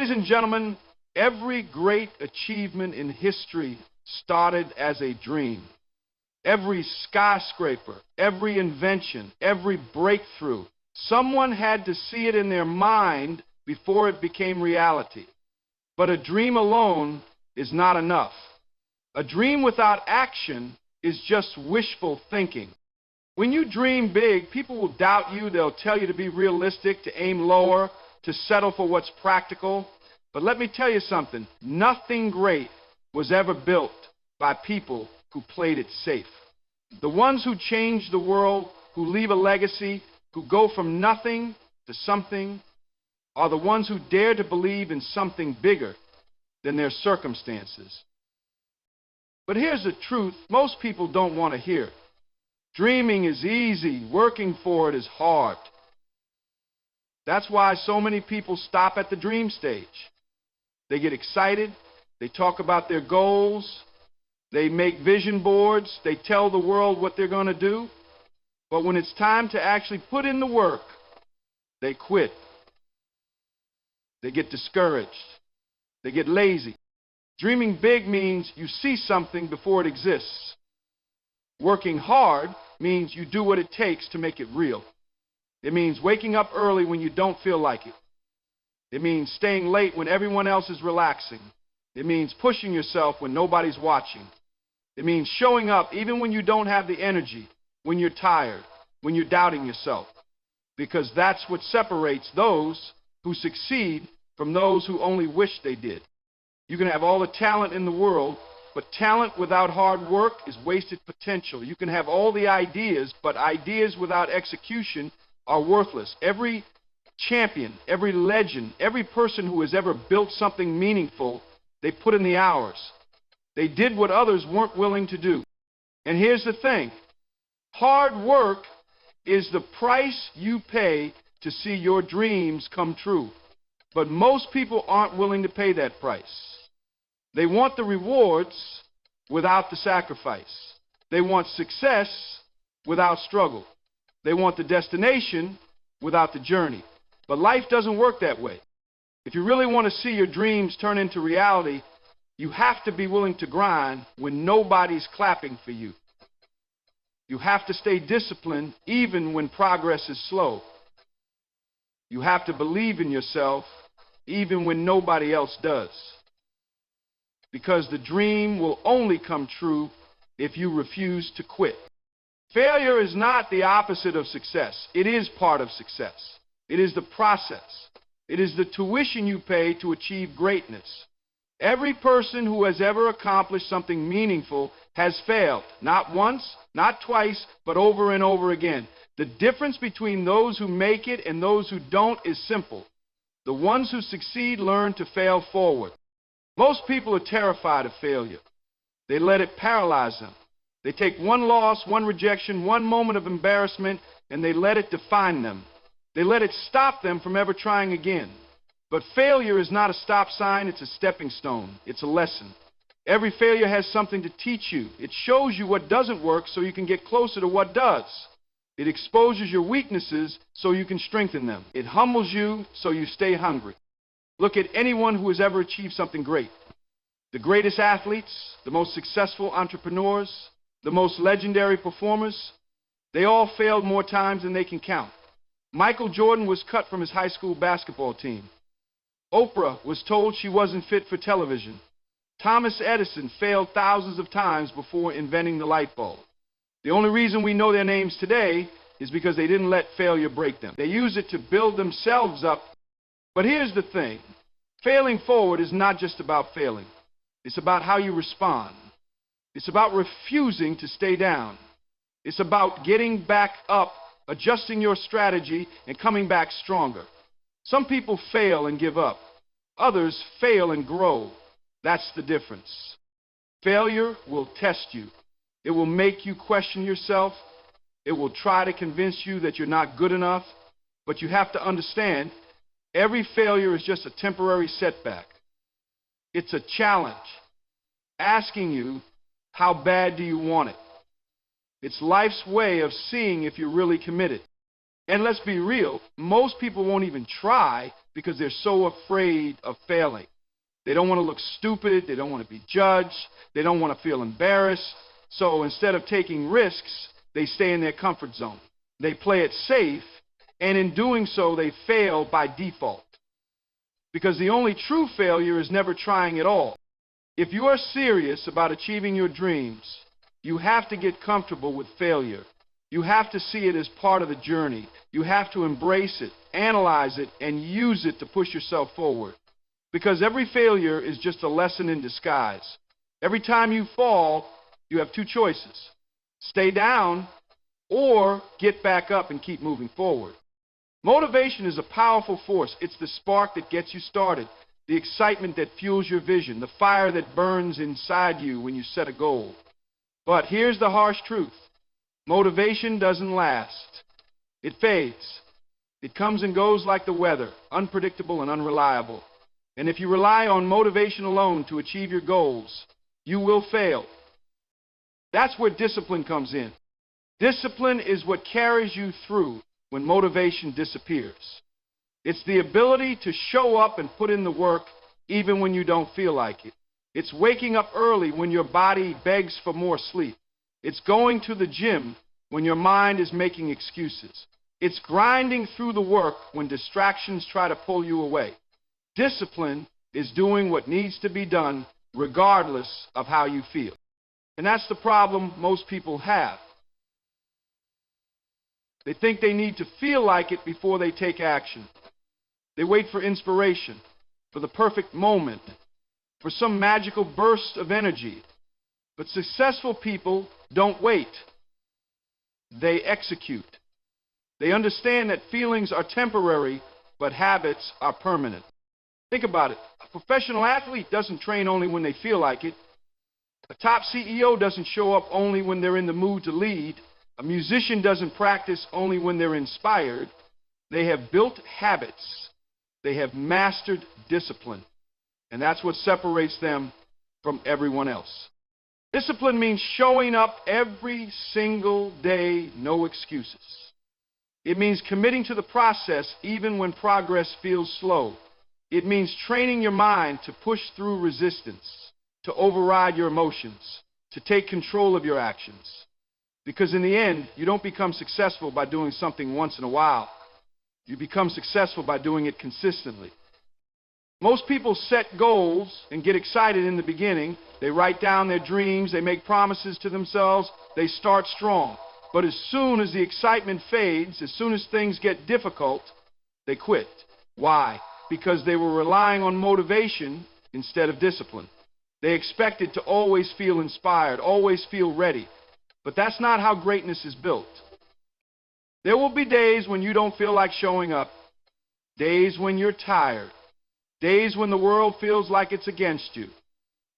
Ladies and gentlemen, every great achievement in history started as a dream. Every skyscraper, every invention, every breakthrough, someone had to see it in their mind before it became reality. But a dream alone is not enough. A dream without action is just wishful thinking. When you dream big, people will doubt you. They'll tell you to be realistic, to aim lower, to settle for what's practical. But let me tell you something. Nothing great was ever built by people who played it safe. The ones who change the world, who leave a legacy, who go from nothing to something, are the ones who dare to believe in something bigger than their circumstances. But here's the truth most people don't want to hear. Dreaming is easy. Working for it is hard. That's why so many people stop at the dream stage. They get excited. They talk about their goals. They make vision boards. They tell the world what they're going to do. But when it's time to actually put in the work, they quit. They get discouraged. They get lazy. Dreaming big means you see something before it exists. Working hard means you do what it takes to make it real. It means waking up early when you don't feel like it. It means staying late when everyone else is relaxing. It means pushing yourself when nobody's watching. It means showing up even when you don't have the energy, when you're tired, when you're doubting yourself. Because that's what separates those who succeed from those who only wish they did. You can have all the talent in the world, but talent without hard work is wasted potential. You can have all the ideas, but ideas without execution are worthless. Every champion, every legend, every person who has ever built something meaningful, they put in the hours. They did what others weren't willing to do. And here's the thing. Hard work is the price you pay to see your dreams come true. But most people aren't willing to pay that price. They want the rewards without the sacrifice. They want success without struggle. They want the destination without the journey. But life doesn't work that way. If you really want to see your dreams turn into reality, you have to be willing to grind when nobody's clapping for you. You have to stay disciplined even when progress is slow. You have to believe in yourself even when nobody else does. Because the dream will only come true if you refuse to quit. Failure is not the opposite of success. It is part of success. It is the process. It is the tuition you pay to achieve greatness. Every person who has ever accomplished something meaningful has failed. Not once, not twice, but over and over again. The difference between those who make it and those who don't is simple. The ones who succeed learn to fail forward. Most people are terrified of failure. They let it paralyze them. They take one loss, one rejection, one moment of embarrassment, and they let it define them. They let it stop them from ever trying again. But failure is not a stop sign, it's a stepping stone. It's a lesson. Every failure has something to teach you. It shows you what doesn't work so you can get closer to what does. It exposes your weaknesses so you can strengthen them. It humbles you so you stay hungry. Look at anyone who has ever achieved something great. The greatest athletes, the most successful entrepreneurs, the most legendary performers, they all failed more times than they can count. Michael Jordan was cut from his high school basketball team. Oprah was told she wasn't fit for television. Thomas Edison failed thousands of times before inventing the light bulb. The only reason we know their names today is because they didn't let failure break them. They used it to build themselves up. But here's the thing. Failing forward is not just about failing. It's about how you respond. It's about refusing to stay down. It's about getting back up, adjusting your strategy, and coming back stronger. Some people fail and give up. Others fail and grow. That's the difference. Failure will test you. It will make you question yourself. It will try to convince you that you're not good enough. But you have to understand, every failure is just a temporary setback. It's a challenge asking you, how bad do you want it? It's life's way of seeing if you're really committed. And let's be real, most people won't even try because they're so afraid of failing. They don't want to look stupid. They don't want to be judged. They don't want to feel embarrassed. So instead of taking risks, they stay in their comfort zone. They play it safe, and in doing so, they fail by default. Because the only true failure is never trying at all. If you are serious about achieving your dreams, you have to get comfortable with failure. You have to see it as part of the journey. You have to embrace it, analyze it, and use it to push yourself forward. Because every failure is just a lesson in disguise. Every time you fall, you have two choices. Stay down or get back up and keep moving forward. Motivation is a powerful force. It's the spark that gets you started, the excitement that fuels your vision, the fire that burns inside you when you set a goal. But here's the harsh truth. Motivation doesn't last. It fades. It comes and goes like the weather, unpredictable and unreliable. And if you rely on motivation alone to achieve your goals, you will fail. That's where discipline comes in. Discipline is what carries you through when motivation disappears. It's the ability to show up and put in the work even when you don't feel like it. It's waking up early when your body begs for more sleep. It's going to the gym when your mind is making excuses. It's grinding through the work when distractions try to pull you away. Discipline is doing what needs to be done regardless of how you feel. And that's the problem most people have. They think they need to feel like it before they take action. They wait for inspiration, for the perfect moment, for some magical burst of energy. But successful people don't wait. They execute. They understand that feelings are temporary, but habits are permanent. Think about it. A professional athlete doesn't train only when they feel like it. A top CEO doesn't show up only when they're in the mood to lead. A musician doesn't practice only when they're inspired. They have built habits. They have mastered discipline. And that's what separates them from everyone else. Discipline means showing up every single day, no excuses. It means committing to the process even when progress feels slow. It means training your mind to push through resistance, to override your emotions, to take control of your actions. Because in the end, you don't become successful by doing something once in a while. You become successful by doing it consistently. Most people set goals and get excited in the beginning. They write down their dreams. They make promises to themselves. They start strong. But as soon as the excitement fades, as soon as things get difficult, they quit. Why? Because they were relying on motivation instead of discipline. They expected to always feel inspired, always feel ready. But that's not how greatness is built. There will be days when you don't feel like showing up, days when you're tired, days when the world feels like it's against you,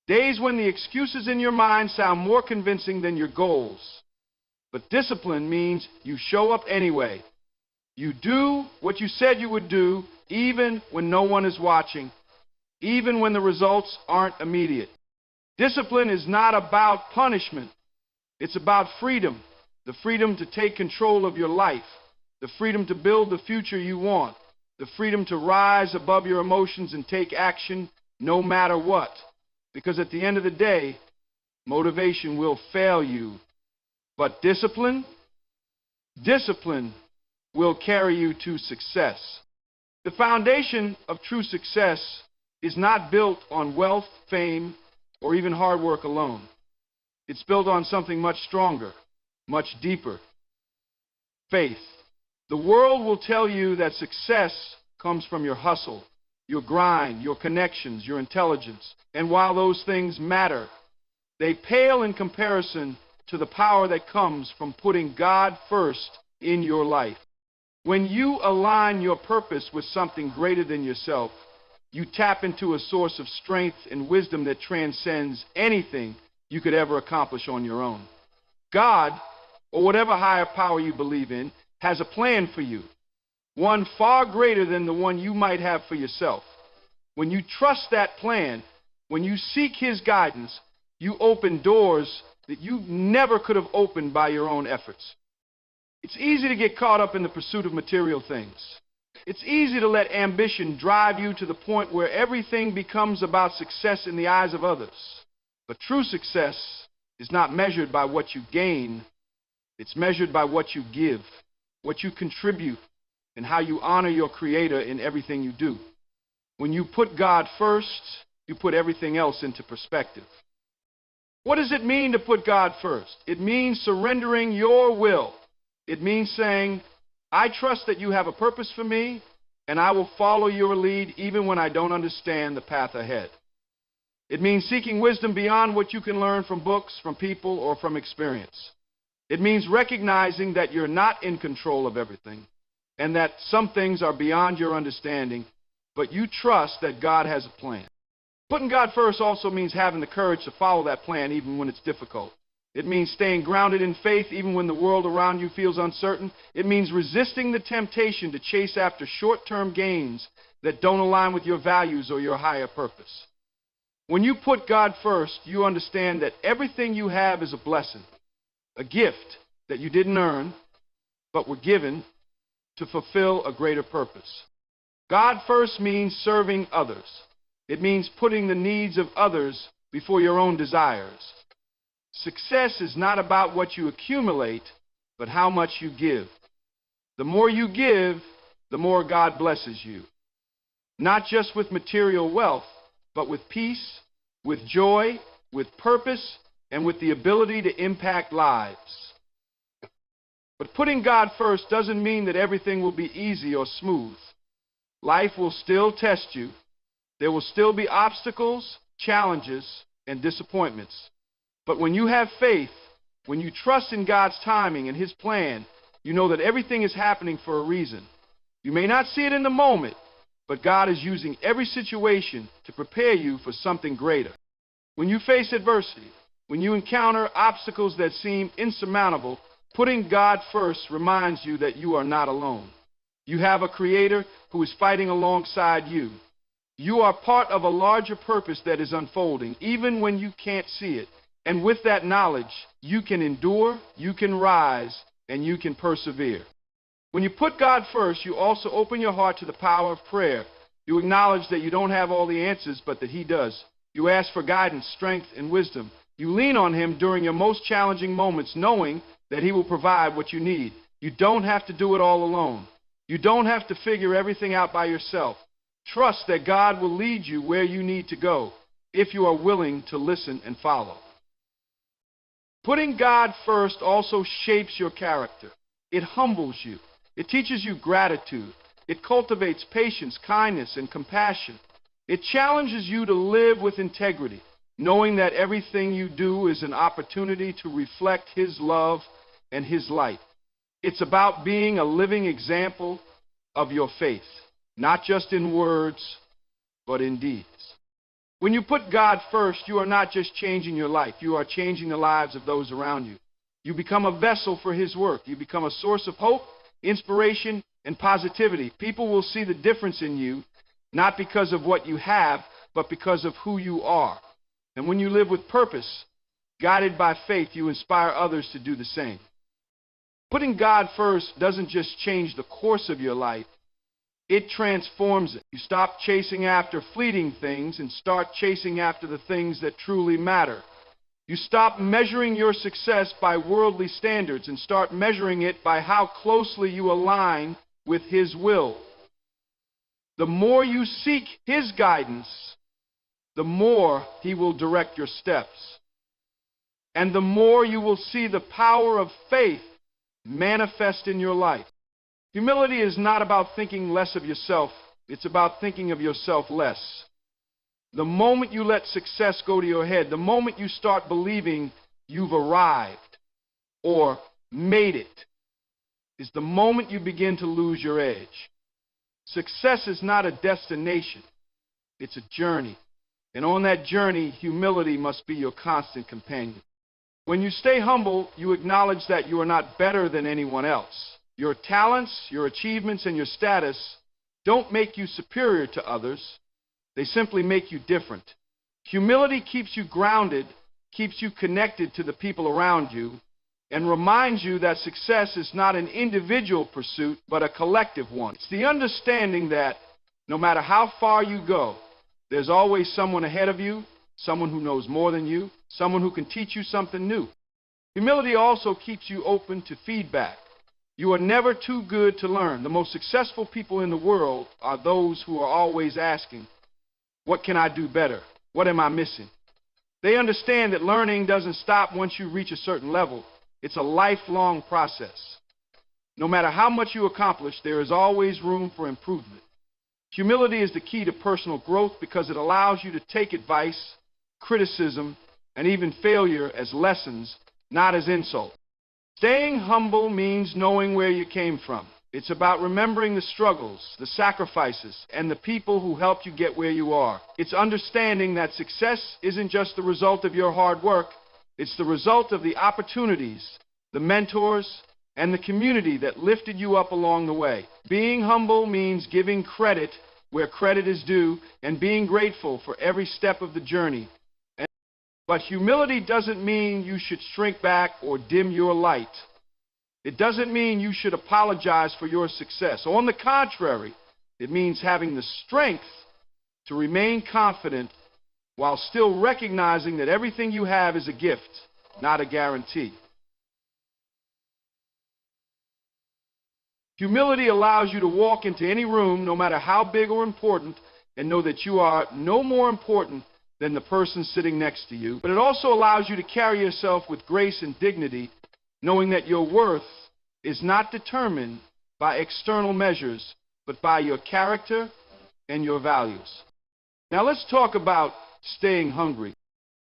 days when the excuses in your mind sound more convincing than your goals. But discipline means you show up anyway. You do what you said you would do even when no one is watching, even when the results aren't immediate. Discipline is not about punishment. It's about freedom, the freedom to take control of your life, the freedom to build the future you want, the freedom to rise above your emotions and take action no matter what. Because at the end of the day, motivation will fail you. But discipline will carry you to success. The foundation of true success is not built on wealth, fame, or even hard work alone. It's built on something much stronger, much deeper. Faith. The world will tell you that success comes from your hustle, your grind, your connections, your intelligence. And while those things matter, they pale in comparison to the power that comes from putting God first in your life. When you align your purpose with something greater than yourself, you tap into a source of strength and wisdom that transcends anything you could ever accomplish on your own. God, or whatever higher power you believe in, has a plan for you, one far greater than the one you might have for yourself. When you trust that plan, when you seek His guidance, you open doors that you never could have opened by your own efforts. It's easy to get caught up in the pursuit of material things. It's easy to let ambition drive you to the point where everything becomes about success in the eyes of others. But true success is not measured by what you gain. It's measured by what you give, what you contribute, and how you honor your Creator in everything you do. When you put God first, you put everything else into perspective. What does it mean to put God first? It means surrendering your will. It means saying, I trust that you have a purpose for me, and I will follow your lead even when I don't understand the path ahead. It means seeking wisdom beyond what you can learn from books, from people, or from experience. It means recognizing that you're not in control of everything, and that some things are beyond your understanding, but you trust that God has a plan. Putting God first also means having the courage to follow that plan even when it's difficult. It means staying grounded in faith even when the world around you feels uncertain. It means resisting the temptation to chase after short-term gains that don't align with your values or your higher purpose. When you put God first, you understand that everything you have is a blessing, a gift that you didn't earn, but were given to fulfill a greater purpose. God first means serving others. It means putting the needs of others before your own desires. Success is not about what you accumulate, but how much you give. The more you give, the more God blesses you. Not just with material wealth, but with peace, with joy, with purpose, and with the ability to impact lives. But putting God first doesn't mean that everything will be easy or smooth. Life will still test you. There will still be obstacles, challenges, and disappointments. But when you have faith, when you trust in God's timing and His plan, you know that everything is happening for a reason. You may not see it in the moment, but God is using every situation to prepare you for something greater. When you face adversity, when you encounter obstacles that seem insurmountable, putting God first reminds you that you are not alone. You have a Creator who is fighting alongside you. You are part of a larger purpose that is unfolding, even when you can't see it. And with that knowledge, you can endure, you can rise, and you can persevere. When you put God first, you also open your heart to the power of prayer. You acknowledge that you don't have all the answers, but that He does. You ask for guidance, strength, and wisdom. You lean on Him during your most challenging moments, knowing that He will provide what you need. You don't have to do it all alone. You don't have to figure everything out by yourself. Trust that God will lead you where you need to go if you are willing to listen and follow. Putting God first also shapes your character. It humbles you. It teaches you gratitude. It cultivates patience, kindness, and compassion. It challenges you to live with integrity, knowing that everything you do is an opportunity to reflect His love and His light. It's about being a living example of your faith, not just in words, but in deeds. When you put God first, you are not just changing your life. You are changing the lives of those around you. You become a vessel for His work. You become a source of hope, inspiration, and positivity. People will see the difference in you, not because of what you have, but because of who you are. And when you live with purpose, guided by faith, you inspire others to do the same. Putting God first doesn't just change the course of your life. It transforms it. You stop chasing after fleeting things and start chasing after the things that truly matter. You stop measuring your success by worldly standards and start measuring it by how closely you align with His will. The more you seek His guidance, the more He will direct your steps. And the more you will see the power of faith manifest in your life. Humility is not about thinking less of yourself. It's about thinking of yourself less. The moment you let success go to your head, the moment you start believing you've arrived or made it, is the moment you begin to lose your edge. Success is not a destination. It's a journey. And on that journey, humility must be your constant companion. When you stay humble, you acknowledge that you are not better than anyone else. Your talents, your achievements, and your status don't make you superior to others. They simply make you different. Humility keeps you grounded, keeps you connected to the people around you, and reminds you that success is not an individual pursuit, but a collective one. It's the understanding that no matter how far you go, there's always someone ahead of you, someone who knows more than you, someone who can teach you something new. Humility also keeps you open to feedback. You are never too good to learn. The most successful people in the world are those who are always asking, what can I do better? What am I missing? They understand that learning doesn't stop once you reach a certain level. It's a lifelong process. No matter how much you accomplish, there is always room for improvement. Humility is the key to personal growth because it allows you to take advice, criticism, and even failure as lessons, not as insults. Staying humble means knowing where you came from. It's about remembering the struggles, the sacrifices, and the people who helped you get where you are. It's understanding that success isn't just the result of your hard work. It's the result of the opportunities, the mentors, and the community that lifted you up along the way. Being humble means giving credit where credit is due and being grateful for every step of the journey. But humility doesn't mean you should shrink back or dim your light. It doesn't mean you should apologize for your success. On the contrary, it means having the strength to remain confident while still recognizing that everything you have is a gift, not a guarantee. Humility allows you to walk into any room, no matter how big or important, and know that you are no more important than the person sitting next to you. But it also allows you to carry yourself with grace and dignity, knowing that your worth is not determined by external measures, but by your character and your values. Now let's talk about staying hungry.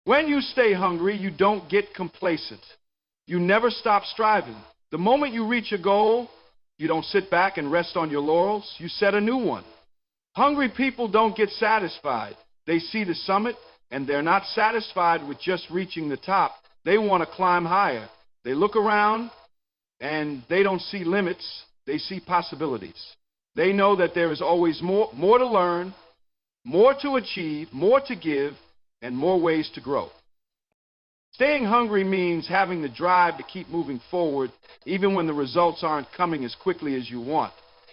When you stay hungry, you don't get complacent. You never stop striving. The moment you reach a goal, you don't sit back and rest on your laurels. You set a new one. Hungry people don't get satisfied. They see the summit, and they're not satisfied with just reaching the top. They want to climb higher. They look around, and they don't see limits. They see possibilities. They know that there is always more to learn, more to achieve, more to give, and more ways to grow. Staying hungry means having the drive to keep moving forward, even when the results aren't coming as quickly as you want.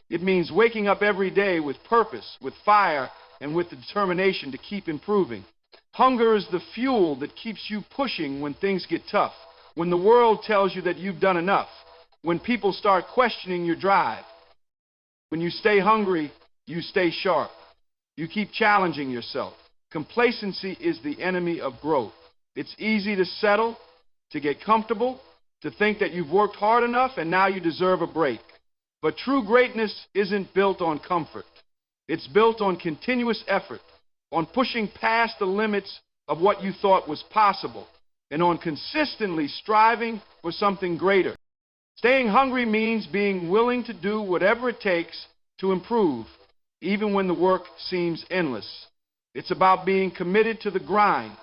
It means waking up every day with purpose, with fire, and with the determination to keep improving. Hunger is the fuel that keeps you pushing when things get tough, when the world tells you that you've done enough, when people start questioning your drive. When you stay hungry, you stay sharp. You keep challenging yourself. Complacency is the enemy of growth. It's easy to settle, to get comfortable, to think that you've worked hard enough and now you deserve a break. But true greatness isn't built on comfort. It's built on continuous effort, on pushing past the limits of what you thought was possible, and on consistently striving for something greater. Staying hungry means being willing to do whatever it takes to improve, even when the work seems endless. It's about being committed to the grind,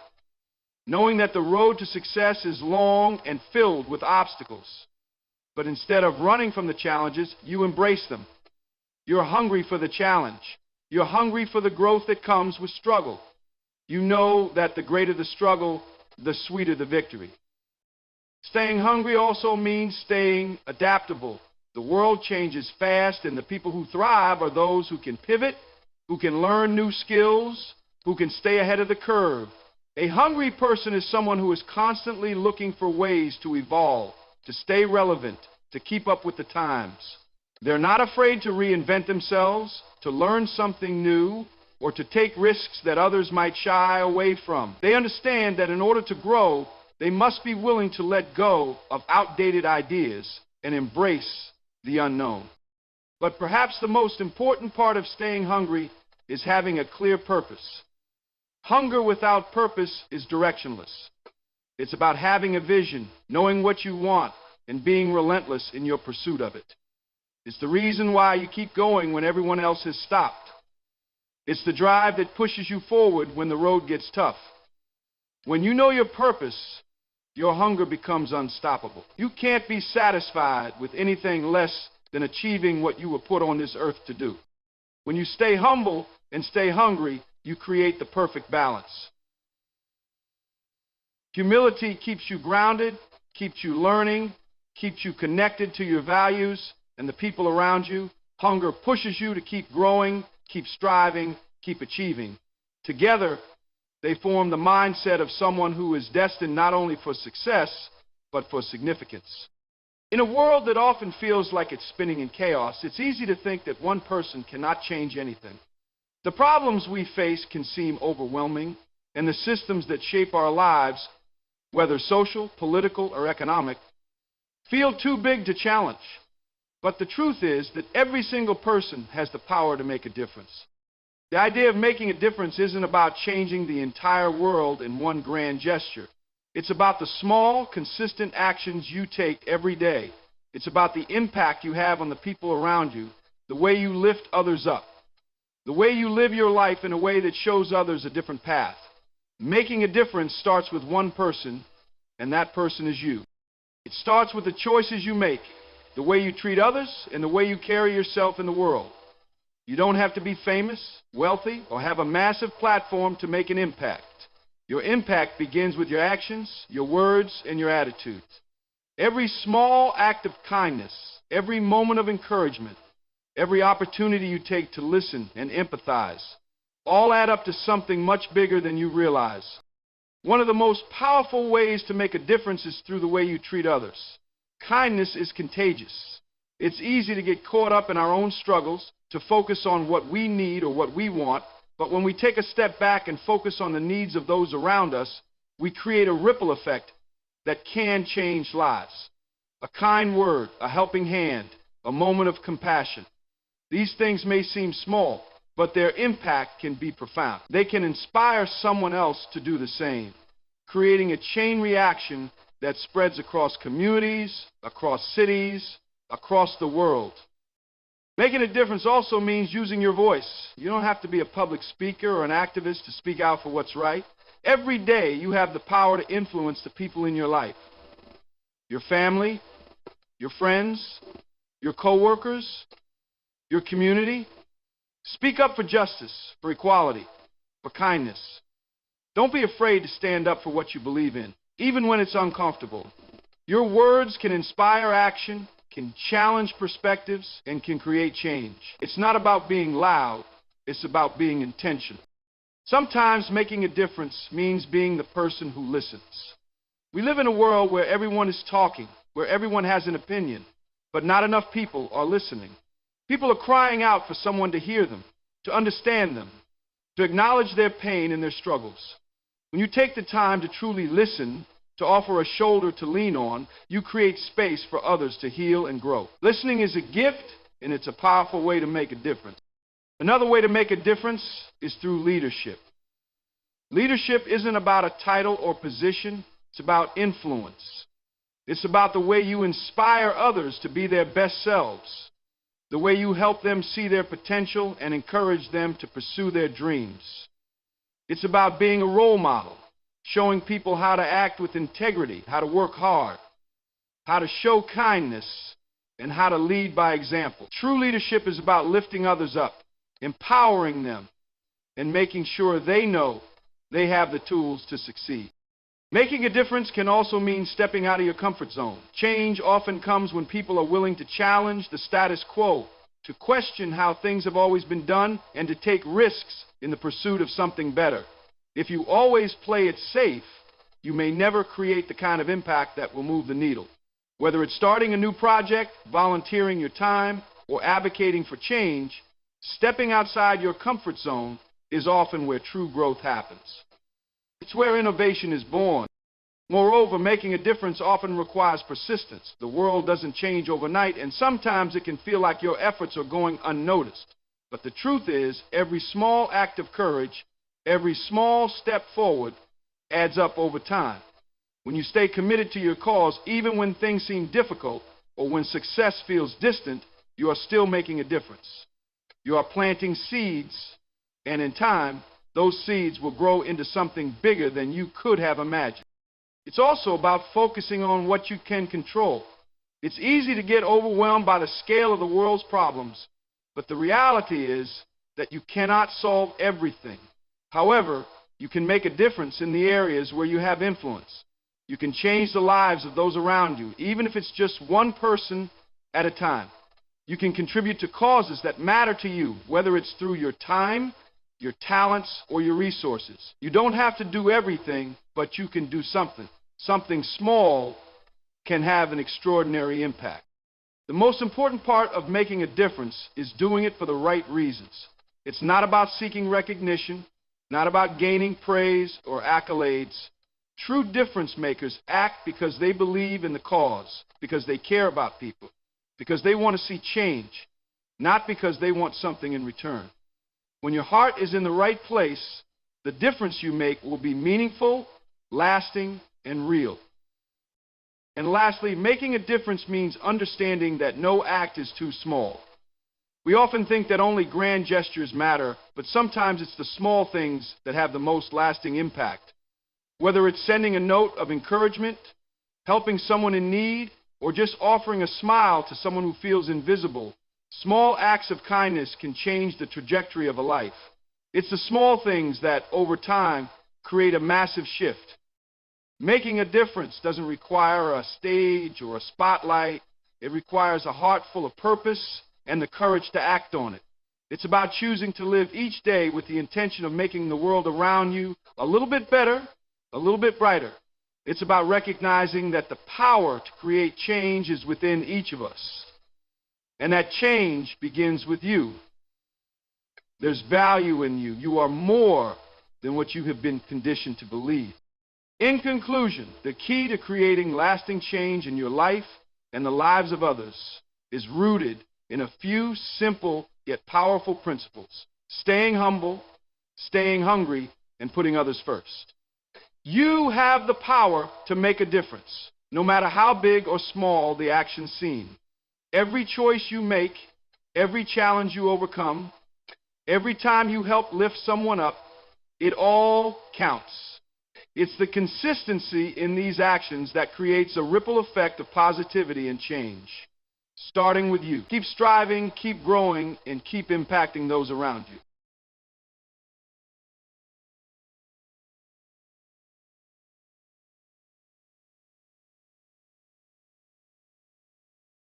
knowing that the road to success is long and filled with obstacles. But instead of running from the challenges, you embrace them. You're hungry for the challenge. You're hungry for the growth that comes with struggle. You know that the greater the struggle, the sweeter the victory. Staying hungry also means staying adaptable. The world changes fast, and the people who thrive are those who can pivot, who can learn new skills, who can stay ahead of the curve. A hungry person is someone who is constantly looking for ways to evolve, to stay relevant, to keep up with the times. They're not afraid to reinvent themselves, to learn something new, or to take risks that others might shy away from. They understand that in order to grow, they must be willing to let go of outdated ideas and embrace the unknown. But perhaps the most important part of staying hungry is having a clear purpose. Hunger without purpose is directionless. It's about having a vision, knowing what you want, and being relentless in your pursuit of it. It's the reason why you keep going when everyone else has stopped. It's the drive that pushes you forward when the road gets tough. When you know your purpose, your hunger becomes unstoppable. You can't be satisfied with anything less than achieving what you were put on this earth to do. When you stay humble and stay hungry, you create the perfect balance. Humility keeps you grounded, keeps you learning, keeps you connected to your values and the people around you. Hunger pushes you to keep growing, keep striving, keep achieving. Together, they form the mindset of someone who is destined not only for success, but for significance. In a world that often feels like it's spinning in chaos, it's easy to think that one person cannot change anything. The problems we face can seem overwhelming, and the systems that shape our lives, whether social, political, or economic, feel too big to challenge. But the truth is that every single person has the power to make a difference. The idea of making a difference isn't about changing the entire world in one grand gesture. It's about the small, consistent actions you take every day. It's about the impact you have on the people around you, the way you lift others up, the way you live your life in a way that shows others a different path. Making a difference starts with one person, and that person is you. It starts with the choices you make, the way you treat others, and the way you carry yourself in the world. You don't have to be famous, wealthy, or have a massive platform to make an impact. Your impact begins with your actions, your words, and your attitudes. Every small act of kindness, every moment of encouragement, every opportunity you take to listen and empathize, all add up to something much bigger than you realize. One of the most powerful ways to make a difference is through the way you treat others. Kindness is contagious. It's easy to get caught up in our own struggles, to focus on what we need or what we want, but when we take a step back and focus on the needs of those around us, we create a ripple effect that can change lives. A kind word, a helping hand, a moment of compassion. These things may seem small, but their impact can be profound. They can inspire someone else to do the same, creating a chain reaction that spreads across communities, across cities, across the world. Making a difference also means using your voice. You don't have to be a public speaker or an activist to speak out for what's right. Every day you have the power to influence the people in your life. Your family, your friends, your coworkers, your community. Speak up for justice, for equality, for kindness. Don't be afraid to stand up for what you believe in, even when it's uncomfortable. Your words can inspire action, can challenge perspectives, and can create change. It's not about being loud, it's about being intentional. Sometimes making a difference means being the person who listens. We live in a world where everyone is talking, where everyone has an opinion, but not enough people are listening. People are crying out for someone to hear them, to understand them, to acknowledge their pain and their struggles. When you take the time to truly listen, to offer a shoulder to lean on, you create space for others to heal and grow. Listening is a gift, and it's a powerful way to make a difference. Another way to make a difference is through leadership. Leadership isn't about a title or position, it's about influence. It's about the way you inspire others to be their best selves, the way you help them see their potential and encourage them to pursue their dreams. It's about being a role model, showing people how to act with integrity, how to work hard, how to show kindness, and how to lead by example. True leadership is about lifting others up, empowering them, and making sure they know they have the tools to succeed. Making a difference can also mean stepping out of your comfort zone. Change often comes when people are willing to challenge the status quo, to question how things have always been done, and to take risks in the pursuit of something better. If you always play it safe, you may never create the kind of impact that will move the needle. Whether it's starting a new project, volunteering your time, or advocating for change, stepping outside your comfort zone is often where true growth happens. It's where innovation is born. Moreover, making a difference often requires persistence. The world doesn't change overnight, and sometimes it can feel like your efforts are going unnoticed. But the truth is, every small act of courage, every small step forward adds up over time. When you stay committed to your cause, even when things seem difficult or when success feels distant, you are still making a difference. You are planting seeds, and in time, those seeds will grow into something bigger than you could have imagined. It's also about focusing on what you can control. It's easy to get overwhelmed by the scale of the world's problems, but the reality is that you cannot solve everything. However, you can make a difference in the areas where you have influence. You can change the lives of those around you, even if it's just one person at a time. You can contribute to causes that matter to you, whether it's through your time, your talents, or your resources. You don't have to do everything, but you can do something. Something small can have an extraordinary impact. The most important part of making a difference is doing it for the right reasons. It's not about seeking recognition, not about gaining praise or accolades. True difference makers act because they believe in the cause, because they care about people, because they want to see change, not because they want something in return. When your heart is in the right place, the difference you make will be meaningful, lasting, and real. And lastly, making a difference means understanding that no act is too small. We often think that only grand gestures matter, but sometimes it's the small things that have the most lasting impact. Whether it's sending a note of encouragement, helping someone in need, or just offering a smile to someone who feels invisible, small acts of kindness can change the trajectory of a life. It's the small things that, over time, create a massive shift. Making a difference doesn't require a stage or a spotlight. It requires a heart full of purpose and the courage to act on it. It's about choosing to live each day with the intention of making the world around you a little bit better, a little bit brighter. It's about recognizing that the power to create change is within each of us. And that change begins with you. There's value in you. You are more than what you have been conditioned to believe. In conclusion, the key to creating lasting change in your life and the lives of others is rooted in a few simple yet powerful principles: staying humble, staying hungry, and putting others first. You have the power to make a difference, no matter how big or small the action seems. Every choice you make, every challenge you overcome, every time you help lift someone up, it all counts. It's the consistency in these actions that creates a ripple effect of positivity and change, starting with you. Keep striving, keep growing, and keep impacting those around you.